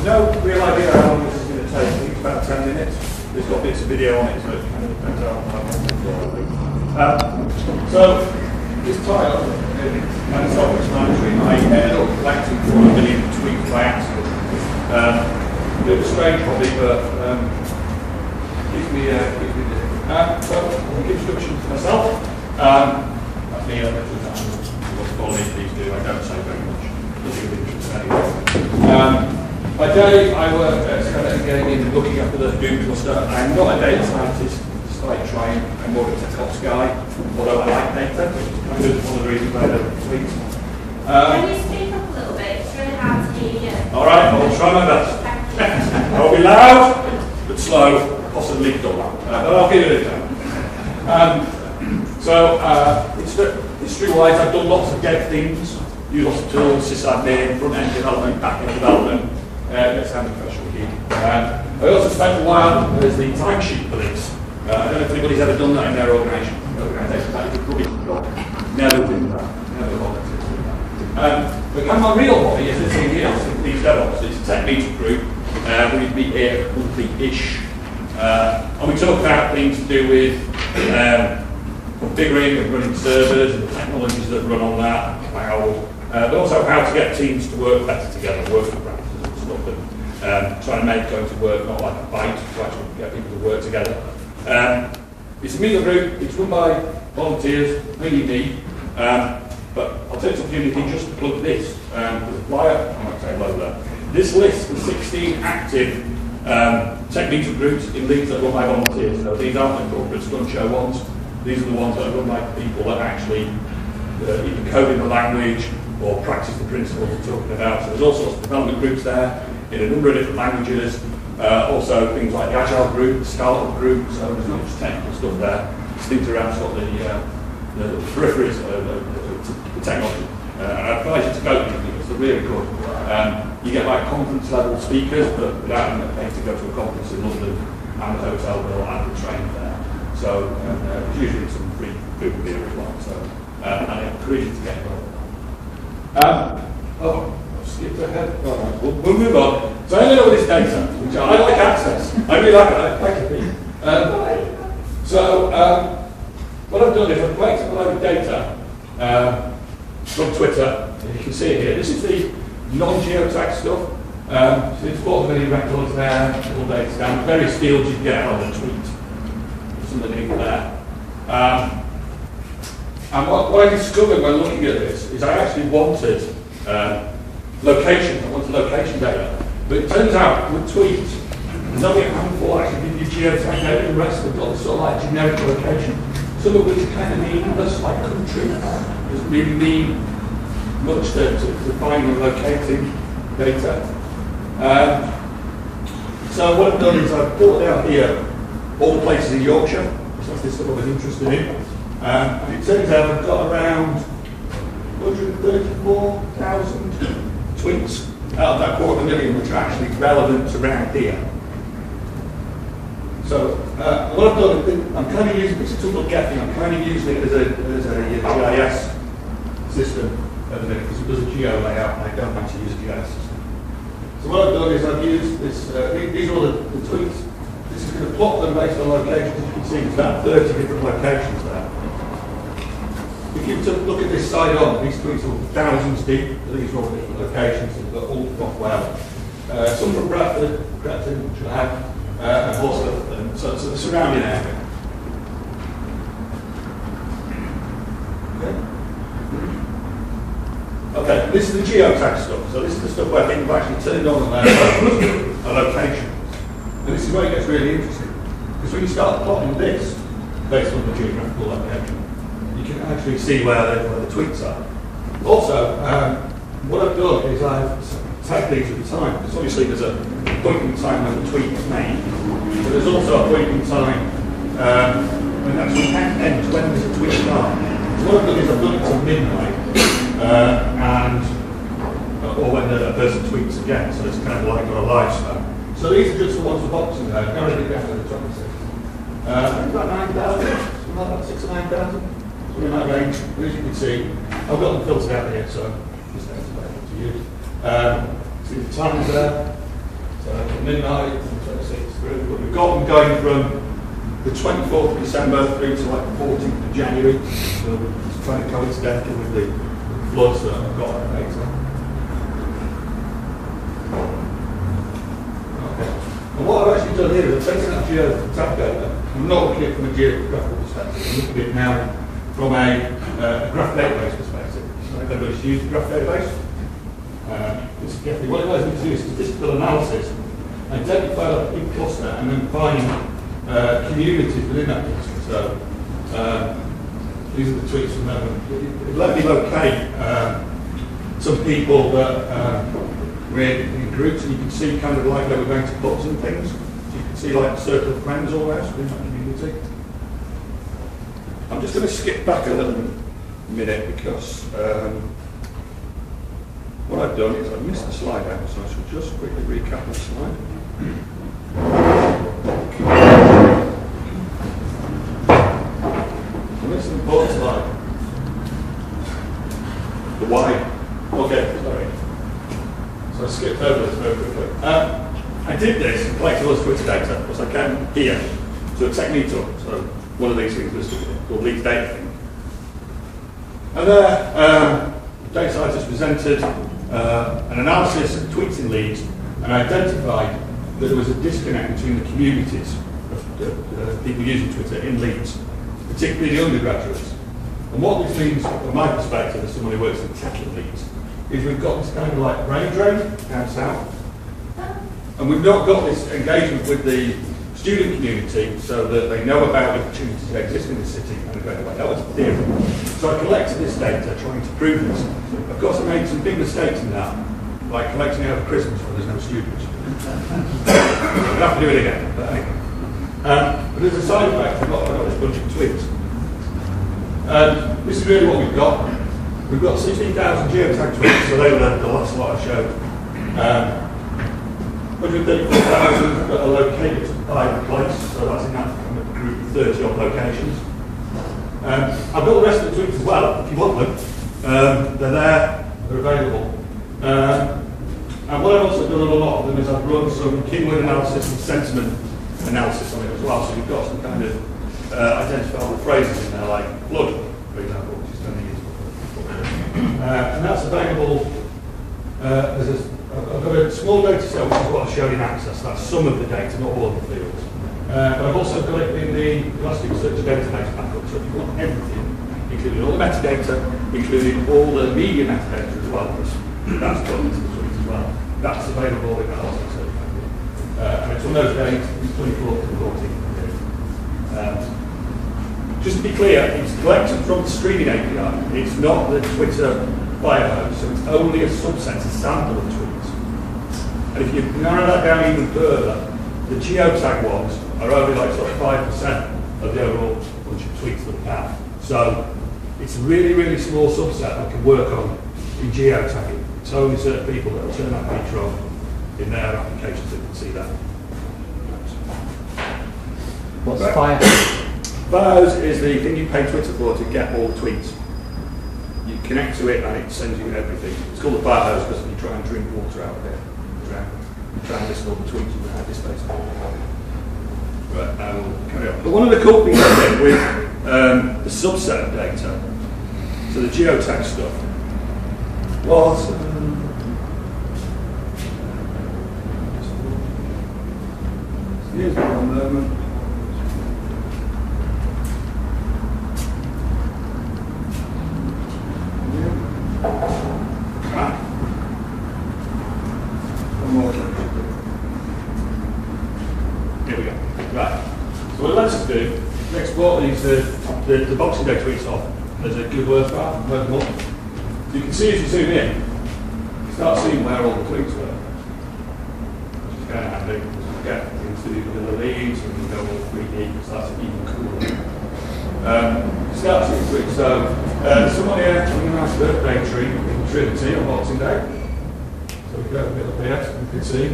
No real idea how long this is going to take. I think it's about 10 minutes. It's got bits of video on it, so it kind of depends how long so, this tile, and self-explanatory, I ended up collecting 4 million tweets by accident. A bit of a strange hobby, but gives me so, a quick introduction to myself. That's me, what's following, please do. I don't say very much. Nothing of interest anyway. By day, I work at Skeleton Gaming, looking after the Doom cluster. I'm not a data scientist, despite trying. I'm more of a TechOps guy, although I like data, which is kind of one of the reasons I don't tweet. Can you speak up a little bit? It's really hard to hear you. All right, I'll try my best. I'll be loud, but slow, possibly dull. But I'll give it a go. History-wise, I've done lots of dev things, use lots of tools, sysadmin, front-end development, back-end development. Let's have a question with you. I also spent a while as the timesheet police. I don't know if anybody's ever done that in their organisation. That is a rubbish job. Never did that. Never volunteered to do that. But kind of my real hobby is this thing here, Leeds DevOps. It's a tech meeting group. We meet here monthly-ish. And we talk about things to do with configuring and running servers and the technologies that run on that, cloud, but also how to get teams to work better together, working practices and stuff, and trying to make going to work not like a fight, to actually get people to work together. It's a meetup group, it's run by volunteers, mainly me, but I'll take this opportunity just to plug this. There's a flyer, I might say below there. This list of 16 active tech meetup groups in Leeds that run by volunteers. So these aren't the corporate stunt show ones. These are the ones that are run by people that actually either code in the language or practice the principles we're talking about. So there's all sorts of development groups there in a number of different languages. Also things like the Agile group, the Startup group, so there's not just technical stuff there. It's things around sort of the peripheries of the technology. And I advise you to go to them because they're really good. You get like conference level speakers, but without them paying to go to a conference in London and the hotel bill and the train there. So there's usually some free food and beer as well. So I encourage you to get involved. I've skipped ahead. Right, we'll move on. So I ended up with this data, which I like access. I really like it. Thank you, Pete. What I've done is I've collected a load of data from Twitter. You can see it here. This is the non-geotag stuff. So it's 4 million records there, all data down. Various fields you can get out of the tweet. Some underneath there. And what I discovered when looking at this is I actually wanted location. I wanted location data. But it turns out with tweets, there's only a handful actually give you geotag data, the rest have got sort of like generic location. Some of which are kind of meaningless, like country. Doesn't really mean much to finding and locating data. So what I've done is I've brought down here all the places in Yorkshire, which that's this stuff I was interested in. And it turns out I've got around 134,000 tweets out of that 250,000 which are actually relevant around here. So what I've done, I'm kind of using this tool called Getting, I'm kind of using it as a GIS system at the minute because it does a geo layout and I don't actually use a GIS system. So what I've done is I've used this, these are all the tweets. This is going to plot them based on locations. As you can see, there's about 30 different locations there. If you look at this side on, these tweets are thousands deep. These are all different locations. They've got all from well. Some from Bradford, which I have, and also so the surrounding area. Okay, this is the geotag stuff. So this is the stuff where things have actually turned on a location. And this is where it gets really interesting. Because when you start plotting this, based on the geographical location, you can actually see where the tweets are. Also, what I've done is I've tagged these at the time, because obviously there's a point in time when the tweet was made, but there's also a point in time when that's ends, when does a tweet start. So what I've done is I've done it till midnight, or when a person tweets again, so it's kind of like on a lifespan. So these are just the ones for Boxing Day. How many did we have for the 26th? I think about 9,000, something like that, 6 or 9,000, something in that range. But as you can see, I've got them filtered out here, so this is available to use. See the times there. So midnight, 26th through. But we've got them going from the 24th of December through to like the 14th of January. So it's kind of coincidental with the floods that I've got on data. Okay. And what I've actually done here is I've taken that geotag data. I'm not looking at it from a geographical perspective. I'm looking at it now from a graph database perspective. So everybody's used the graph database. What it allows me to do is statistical analysis, identify a big cluster, and then find communities within that cluster. So these are the tweets from them. It let me locate some people that were in groups, and you can see kind of like they were going to pubs and things. So you can see like a circle of friends almost within that community. I'm just going to skip back a little minute because what I've done is I've missed the slide out, so I should just quickly recap the slide. So this is an important slide. The why. Okay, sorry. So I skipped over this very quickly. I did this and collected all this Twitter data because I came here to a technique talk. So one of these things was called Leeds Data Thing. And data scientists presented an analysis of tweets in Leeds and identified that there was a disconnect between the communities of people using Twitter in Leeds, particularly the undergraduates. And what this means, from my perspective, as someone who works in tech in Leeds, is we've got this kind of like brain drain down south, and we've not got this engagement with the student community so that they know about the opportunities that exist in the city and they go away. That was the theory. So I collected this data trying to prove this. Of course, I made some big mistakes in that, like collecting it over Christmas when there's no students. We'll have to do it again, but anyway. But as a side effect, I've got this bunch of tweets. This is really what we've got. We've got 16,000 geotag tweets, so they were the last lot I showed. 134,000 that are located by the place, so that's in that group of 30 odd locations. I've got the rest of the tweets as well, if you want them. They're there, they're available. And what I've also done on a lot of them is I've run some keyword analysis and sentiment analysis on it as well, so you've got some kind of identifiable phrases in there, like flood, for example, which is 20 years before. And that's available I've got a small data set, which is what I showed in Access. That's some of the data, not all of the fields. But I've also got it in the Elasticsearch database backup, so if you want everything, including all the metadata, including all the media metadata as well, because that's got into the tweets as well. That's available in that Elasticsearch backup. And it's on those dates, it's 24th to 14th. Just to be clear, it's collected from the streaming API. It's not the Twitter firehose, so it's only a subset, a sample of tweets. And if you narrow that down even further, the geotag ones are only like sort of 5% of the overall bunch of tweets that we have. So it's a really, really small subset that can work on in geotagging. It's only certain people that will turn that feature on in their applications that can see that. What's firehose? Firehose is the thing you pay Twitter for to get all the tweets. You connect to it and it sends you everything. It's called a firehose because you try and drink water out of it. You try and listen to all the tweets you have this space. Right, now we'll carry on. But one of the cool things I did with the subset of data, so the geotag stuff, was here's one moment. Here we go. Right. So what it lets us do, we export these the Boxing Day tweets off as a good word graph and load them up. So you can see as you zoom in, you start seeing where all the tweets were. Which is kind of handy because we get into the leads and we go all 3D because that's even cooler. You start seeing tweets. So someone here having a nice birthday tree in Trinity on Boxing Day. So we go a bit up here, so we can see.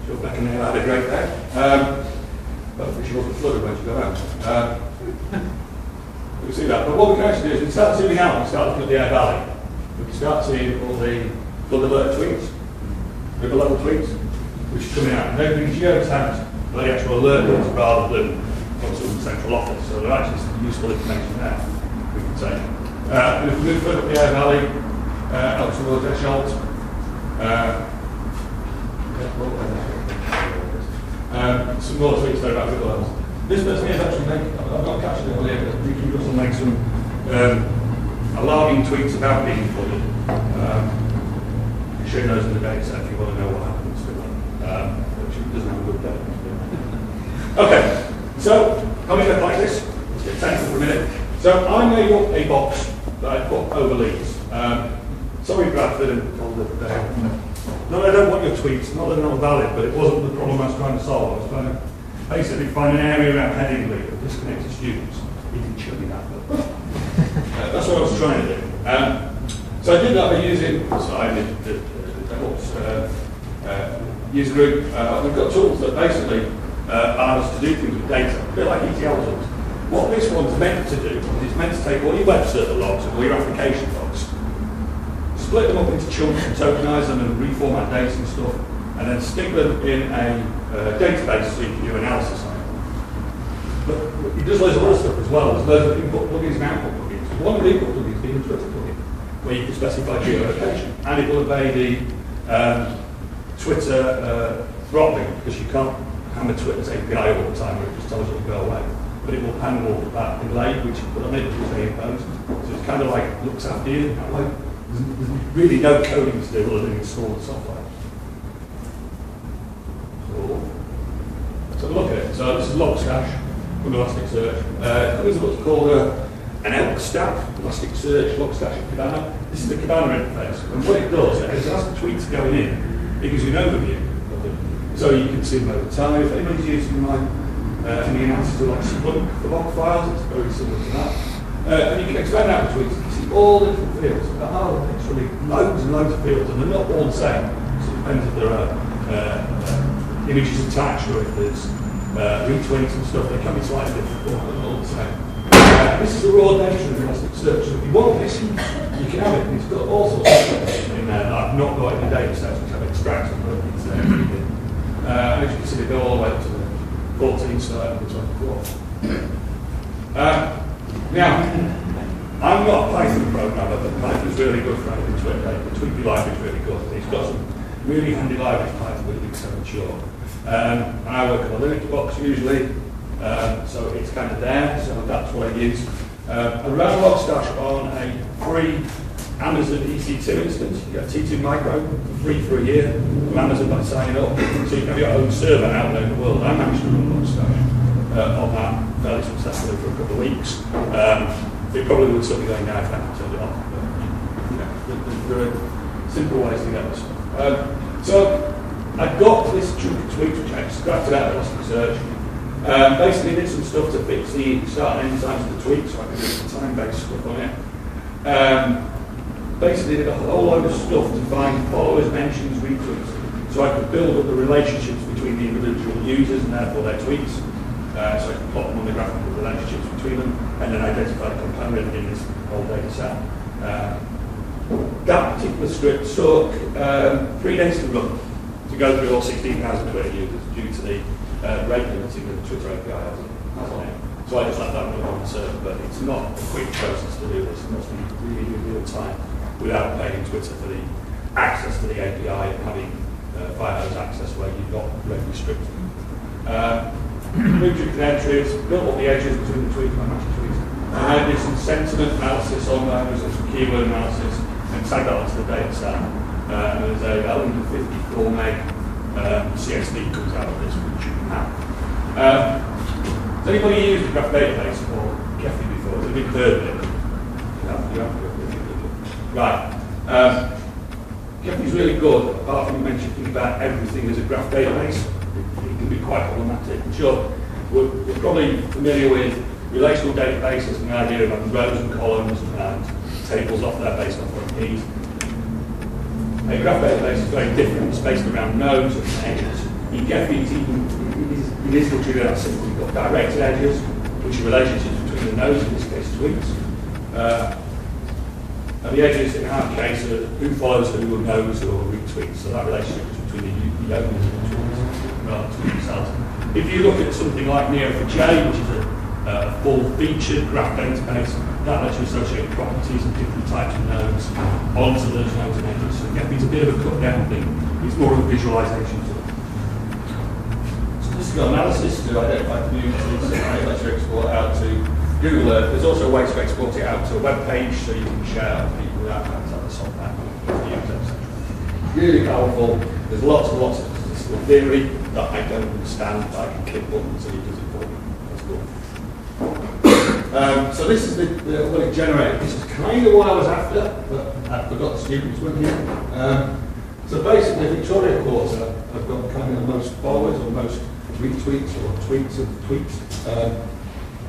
Sure, Beck and Neil had a great day. But she wasn't flooded when she got out. We can see that. But what we can actually do is we start zooming out and start looking at the Air Valley. We can start seeing all the flood alert tweets. ripple level tweets, which are coming out. And they're being geotagged by the actual alert ones rather than from some central office. So there actually some useful information there we can take. And if we move further up the Air Valley, up towards Esholt, some more tweets there about ripple levels. This person is actually making, I've not captured it earlier, but Ricky Russell makes some alarming tweets about being flooded. You should know those in the data set if you want to know what happens to them. Which doesn't have a good day. Okay, so how many like this? Let's get technical for a minute. So I made up a box that I put over Leeds. Sorry, Bradford and Calder. No, I don't want your tweets, not that they're not valid, but it wasn't the problem I was trying to solve. I was trying to basically find an area around Headingley of disconnected students. He didn't show me that, but that's what I was trying to do. So I did that by using, so I did the DevOps user group. We've got tools that basically allow us to do things with data, a bit like ETL tools. What this one's meant to do is it's meant to take all your web server logs and all your application logs, split them up into chunks and tokenize them and reformat data and stuff, and then stick them in a database so you can do analysis on it. But it does loads of other stuff as well. There's loads of input plugins and output plugins. One of the input plugins being the Twitter plugin, where you can specify geolocation, and it will obey the Twitter throttling, because you can't hammer Twitter's API all the time where it just tells you to go away. But it will handle that delay, which you put on it, because they impose. So it's kind of like looks after you that way. There's really no coding to do other than install the software. So look at it. So this is Logstash from Elasticsearch. There's what's called an elk stack, Elasticsearch, Logstash, and Kibana. This is the Kibana interface. And what it does is as the tweets are going in, it gives you an overview of them. So you can see them over time. If anybody's using my any analysis of like Splunk for log files, it's very similar to that. And you can expand out the tweets. You see all the different fields. There are literally loads and loads of fields, and they're not all the same. So it depends if there are images attached or if there's retweets and stuff. They can be slightly different, but they're not all the same. This is the raw data of Elasticsearch. So if you want this, you can have it. It's got all sorts of stuff in there that I've not got in the data sets, which I've extracted, but it's there. And as you can see, they go all the way up to the 14th side of the 24th. Now, I'm not a Python programmer, but Python's really good for having Twitter. The Tweety library is really good. It's got some really handy libraries, Python, but it's so mature. And I work on a Linux box usually, so it's kind of there, so that's what I use. I ran Logstash on a free Amazon EC2 instance. You get T2 Micro for free for a year from Amazon by signing up. So you can have your own server out there in the world. I managed to run Logstash on that fairly successfully for a couple of weeks. It probably would still be going down if I hadn't turned it on. But, there are simple ways to get this. So I got this chunk of tweets which I extracted out of Elasticsearch. Basically did some stuff to fix the start and end times of the tweet, so I could do some time-based stuff on it. Basically did a whole load of stuff to find followers, mentions, retweets, so I could build up the relationships between the individual users and therefore their tweets. So I could plot them on the graphical relationships between them, and then identify the component in this whole data set. That particular script took 3 days to run, to go through all 16,000 Twitter users due to the rate limiting that the Twitter API has on it. So I just let that run on the server, but it's not a quick process to do this. It must be really in real time without paying Twitter for the access to the API and having Firehouse access where you've got rate restricted. Moved through the entries, built up the edges between the tweets and my matching tweets. And I did some sentiment analysis on those, and some keyword analysis, and tagged that onto the data set. And there's a 1154 meg CSV comes out of this, which you can have. Has anybody used the graph database or Gephi before? Has anybody heard of it? Right. Gephi's really good, apart from mentioning about everything as a graph database. It can be quite problematic. I'm sure we're probably familiar with relational databases and the idea of having rows and columns and tables off there based on what keys. A graph database is very different. It's based around nodes and edges. In Gephi, it is literally that simple. You've got directed edges, which are relationships between the nodes, in this case tweets. And the edges in our case are who follows who, knows, or retweets. So that relationship between between the owners of the tools rather than themselves. If you look at something like Neo4j, which is a full-featured graph database, that lets you associate properties and different types of nodes onto those nodes and edges. So again, it's a bit of a cut-down thing. It's more of a visualization tool. Statistical analysis to identify communities and let you export out to Google Earth. There's also ways to export it out to a web page so you can share with people without having to have a software, etc. Really powerful. There's lots and lots of statistical theory that I don't understand, but I can click buttons and it does it for me. That's cool. So this is what it generated. This is kind of what I was after, but I forgot the students were here. So basically, Victoria Quarter have got kind of the most followers or most retweets or tweets of tweets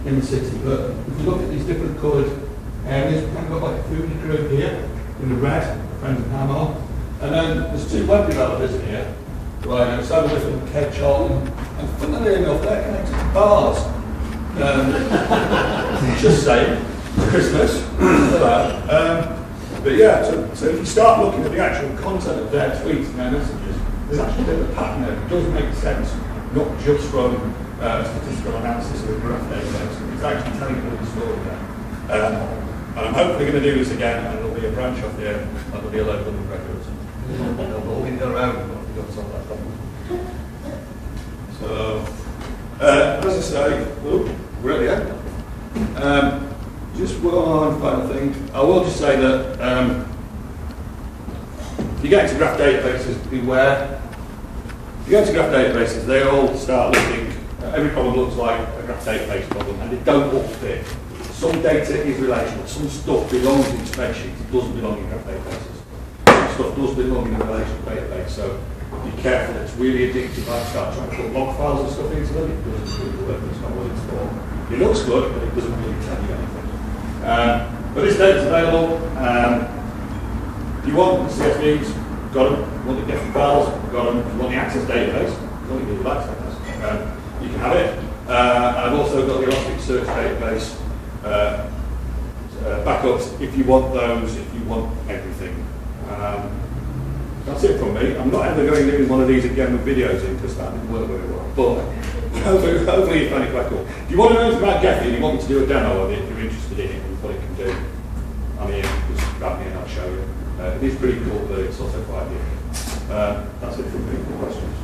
in the city. But if you look at these different coloured areas, we've kind of got like a foodie group here in the red, Friends of Hamar. And then there's two web developers in here. Right, it's over with Kev Charlton, and funnily enough, they're connected to bars. Just saying, it's Christmas. But yeah, so if you start looking at the actual content of their tweets and their messages, there's actually a bit of a pattern there. It does make sense, not just from statistical analysis of a graph database. It's actually telling you the story there. And I'm hopefully going to do this again, and there'll be a branch off here, and there'll be a load of other records. They'll all be around, but we've got to solve that problem. So, as I say, we're at the end. Just one final thing. I will just say that if you get into graph databases, beware. If you go into graph databases, they all start looking, every problem looks like a graph database problem, and they don't all fit. Some data is relational, some stuff belongs in spreadsheets, it doesn't belong in graph databases. Some stuff does belong in a relational database, so be careful, it's really addictive. I start trying to put log files and stuff into them, it doesn't really work, it's not what it's for. It looks good, but it doesn't really tell you anything. But this data's available. If you want the CSVs, got them. If you want the different files, got them. If you want the access database, you only need the access database. You can have it. I've also got the Elasticsearch database backups if you want those, if you want everything. That's it from me. I'm not ever going to do one of these again with videos in because that didn't work very well. But hopefully you find it quite cool. If you want to know anything about Gephi and you want me to do a demo of it, if you're interested in it and what it can do, I'm here, just grab me and I'll show you. It is pretty cool, but it's also quite new. That's it from me. Questions?